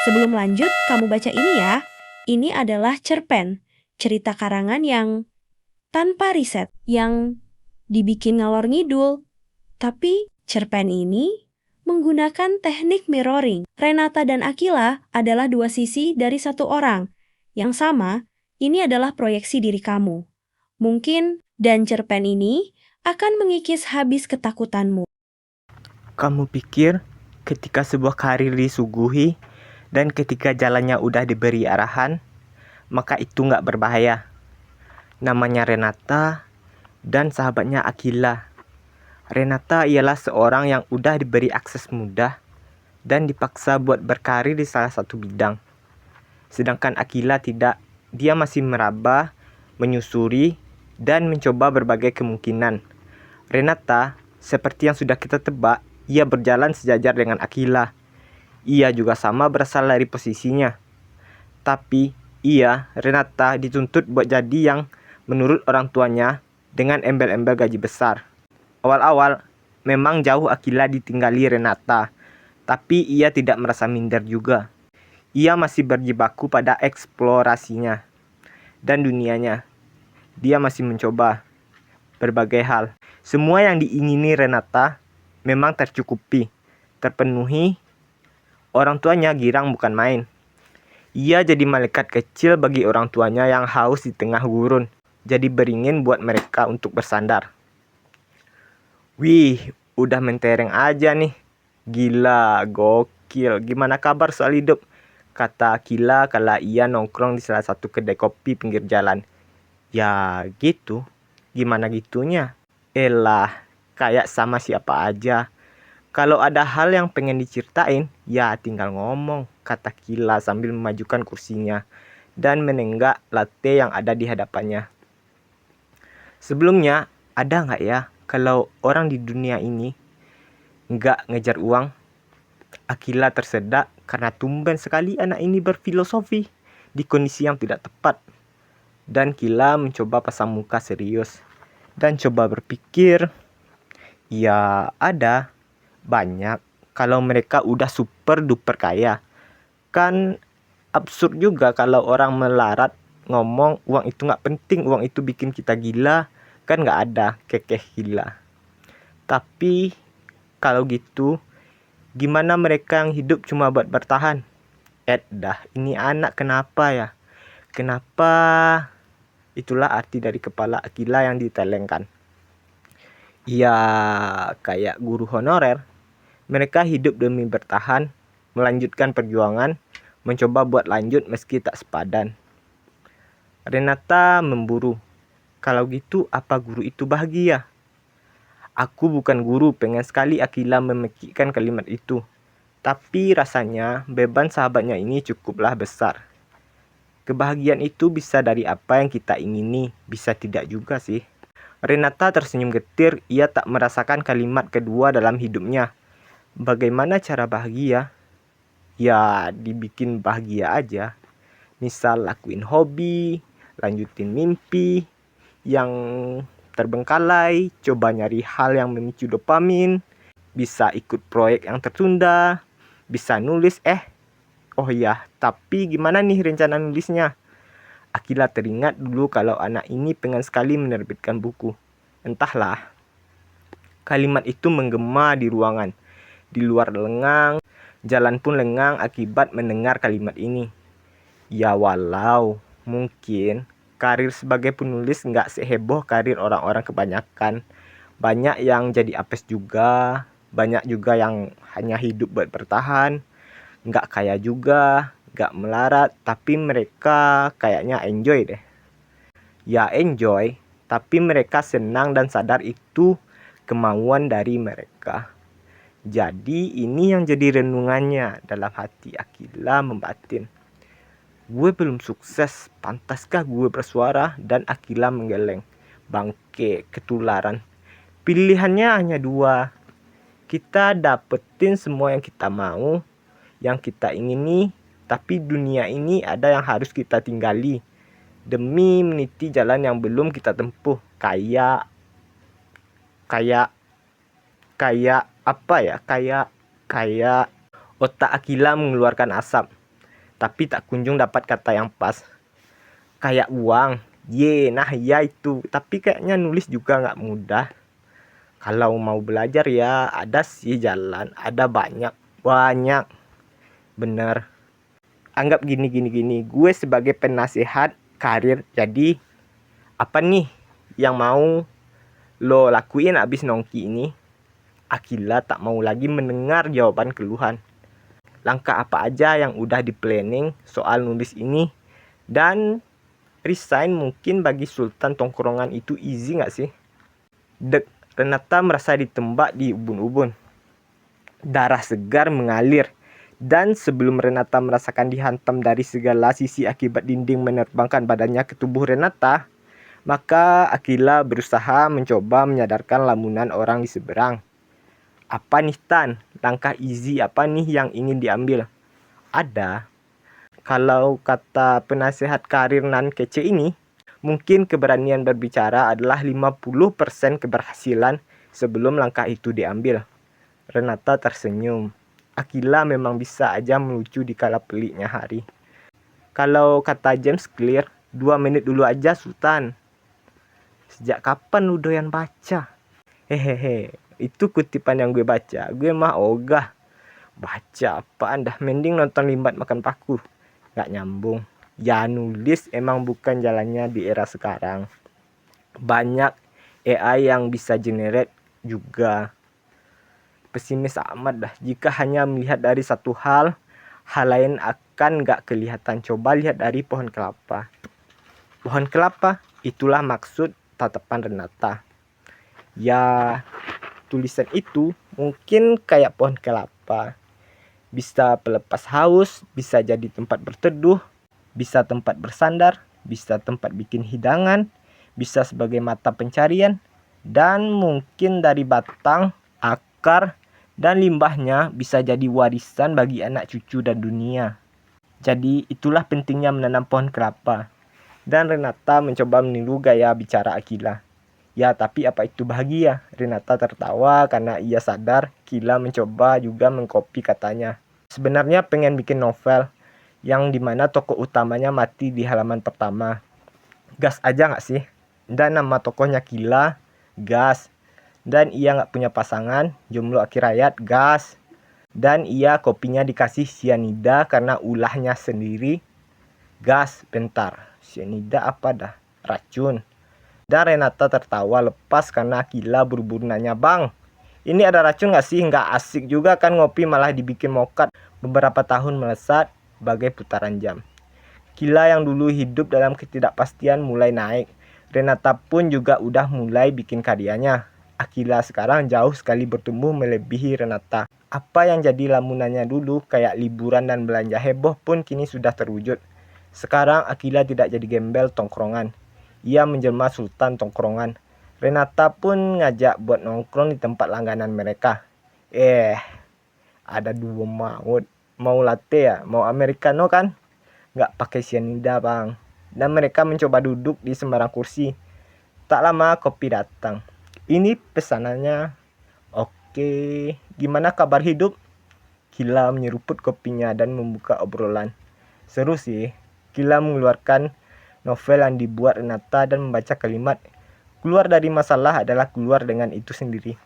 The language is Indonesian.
Sebelum lanjut, kamu baca ini ya. Ini adalah cerpen, cerita karangan yang tanpa riset, yang dibikin ngalor ngidul. Tapi cerpen ini menggunakan teknik mirroring. Renata dan Akila adalah dua sisi dari satu orang. Yang sama, ini adalah proyeksi diri kamu. Mungkin dan cerpen ini akan mengikis habis ketakutanmu. Kamu pikir ketika sebuah karir disuguhi dan ketika jalannya udah diberi arahan, maka itu nggak berbahaya? Namanya Renata dan sahabatnya Akila. Renata ialah seorang yang udah diberi akses mudah dan dipaksa buat berkarir di salah satu bidang. Sedangkan Akila tidak, dia masih meraba, menyusuri, dan mencoba berbagai kemungkinan. Renata, seperti yang sudah kita tebak, ia berjalan sejajar dengan Akila. Ia juga sama berasal dari posisinya. Tapi, Renata, dituntut buat jadi yang menurut orang tuanya dengan embel-embel gaji besar. Awal-awal, memang jauh Akila ditinggali Renata, tapi ia tidak merasa minder juga. Ia masih berjibaku pada eksplorasinya dan dunianya. Dia masih mencoba berbagai hal. Semua yang diingini Renata memang terpenuhi. Orang tuanya girang bukan main. Ia jadi malaikat kecil bagi orang tuanya yang haus di tengah gurun. Jadi beringin buat mereka untuk bersandar. Wih, udah mentereng aja nih. Gila, gokil. Gimana kabar soal hidup? Kata Akila kala ia nongkrong di salah satu kedai kopi pinggir jalan. Ya gitu. Gimana gitunya? Elah, kayak sama siapa aja. Kalau ada hal yang pengen diceritain, ya tinggal ngomong, kata Kila sambil memajukan kursinya dan menenggak latte yang ada di hadapannya. Sebelumnya, ada nggak ya kalau orang di dunia ini nggak ngejar uang? Akila tersedak karena tumben sekali anak ini berfilosofi di kondisi yang tidak tepat. Dan Kila mencoba pasang muka serius dan coba berpikir, ya ada. Banyak kalau mereka udah super duper kaya. Kan absurd juga kalau orang melarat ngomong uang itu nggak penting, uang itu bikin kita gila. Kan nggak ada kekeh gila. Tapi kalau gitu, gimana mereka yang hidup cuma buat bertahan? Ini anak kenapa ya? Kenapa? Itulah arti dari kepala Akila yang ditelengkan. Ya kayak guru honorer. Mereka hidup demi bertahan, melanjutkan perjuangan, mencoba buat lanjut meski tak sepadan. Renata memburu. Kalau gitu, apa guru itu bahagia? Aku bukan guru, pengen sekali Akila memekikkan kalimat itu. Tapi rasanya beban sahabatnya ini cukuplah besar. Kebahagiaan itu bisa dari apa yang kita ingini, bisa tidak juga sih. Renata tersenyum getir, ia tak merasakan kalimat kedua dalam hidupnya. Bagaimana cara bahagia? Ya dibikin bahagia aja. Misal lakuin hobi, lanjutin mimpi yang terbengkalai, coba nyari hal yang memicu dopamin, bisa ikut proyek yang tertunda, bisa nulis oh iya, tapi gimana nih rencana nulisnya? Akila teringat dulu kalau anak ini pengen sekali menerbitkan buku. Entahlah, kalimat itu menggema di ruangan. Di luar lengang, jalan pun lengang akibat mendengar kalimat ini. Ya walau mungkin karir sebagai penulis nggak seheboh karir orang-orang kebanyakan. Banyak yang jadi apes juga, banyak juga yang hanya hidup buat bertahan. Nggak kaya juga, nggak melarat, tapi mereka kayaknya enjoy deh. Ya enjoy, tapi mereka senang dan sadar itu kemauan dari mereka. Jadi ini yang jadi renungannya dalam hati Akila membatin. Gue belum sukses, pantaskah gue bersuara? Dan Akila menggeleng. Bangke, ketularan. Pilihannya hanya dua. Kita dapetin semua yang kita mau, yang kita ingini, tapi dunia ini ada yang harus kita tinggali demi meniti jalan yang belum kita tempuh. Kayak apa ya? Kayak otak Akila mengeluarkan asap. tapi tak kunjung dapat kata yang pas. Kayak uang, nah ya itu, tapi kayaknya nulis juga nggak mudah. Kalau mau belajar ya ada sih jalan, ada banyak, bener. Anggap gini, gue sebagai penasehat karir, jadi apa nih yang mau lo lakuin abis nongki ini? Akila tak mau lagi mendengar jawaban keluhan. Langkah apa aja yang udah di planning soal nulis ini? Dan resign mungkin bagi Sultan tongkrongan itu easy gak sih? Renata merasa ditembak di ubun-ubun. Darah segar mengalir. Dan sebelum Renata merasakan dihantam dari segala sisi akibat dinding menerbangkan badannya ke tubuh Renata, maka Akila berusaha mencoba menyadarkan lamunan orang di seberang. Apa nih Tan? Langkah easy apa nih yang ingin diambil? Ada. Kalau kata penasehat karir nan kece ini, mungkin keberanian berbicara adalah 50% keberhasilan sebelum langkah itu diambil. Renata tersenyum. Akila memang bisa aja melucu di kala peliknya hari. Kalau kata James Clear, 2 menit dulu aja Sultan. Sejak kapan lu doyan baca? Hehehe, itu kutipan yang gue baca. Gue mah ogah. Baca apaan dah, mending nonton Limbat Makan Paku. Gak nyambung. Ya nulis emang bukan jalannya di era sekarang. Banyak AI yang bisa generate juga. Pesimis amat dah. Jika hanya melihat dari satu hal lain akan gak kelihatan. Coba lihat dari pohon kelapa. Pohon kelapa, itulah maksud tatapan Renata. Ya, tulisan itu mungkin kayak pohon kelapa. Bisa pelepas haus, bisa jadi tempat berteduh, bisa tempat bersandar, bisa tempat bikin hidangan, bisa sebagai mata pencarian, dan mungkin dari batang, akar, dan limbahnya bisa jadi warisan bagi anak cucu dan dunia. Jadi itulah pentingnya menanam pohon kelapa. Dan Renata mencoba meniru gaya bicara Akila. Ya, tapi apa itu bahagia? Renata tertawa karena ia sadar Akila mencoba juga mengcopy katanya. Sebenarnya pengen bikin novel yang dimana tokoh utamanya mati di halaman pertama. Gas aja gak sih? Dan nama tokohnya Akila, gas. Dan ia gak punya pasangan, jomblo akhir hayat, gas. Dan ia kopinya dikasih sianida karena ulahnya sendiri, gas. Bentar, sianida apa dah? Racun. Dan Renata tertawa lepas karena Akila buru-buru nanya, Bang, ini ada racun gak sih? Gak asik juga kan ngopi malah dibikin mokat. Beberapa tahun melesat bagai putaran jam. Akila yang dulu hidup dalam ketidakpastian mulai naik. Renata pun juga udah mulai bikin karyanya. Akila sekarang jauh sekali bertumbuh melebihi Renata. Apa yang jadi lamunannya dulu kayak liburan dan belanja heboh pun kini sudah terwujud. Sekarang Akila tidak jadi gembel tongkrongan. Ia menjelma Sultan tongkrongan. Renata pun ngajak buat nongkrong di tempat langganan mereka. Ada 2 maut. Mau latte ya? Mau americano kan? Nggak pakai sianida bang. Dan mereka mencoba duduk di sembarang kursi. Tak lama kopi datang. Ini pesanannya. Oke, gimana kabar hidup? Akila menyeruput kopinya dan membuka obrolan. Seru sih. Akila mengeluarkan novel yang dibuat Renata dan membaca kalimat, keluar dari masalah adalah keluar dengan itu sendiri.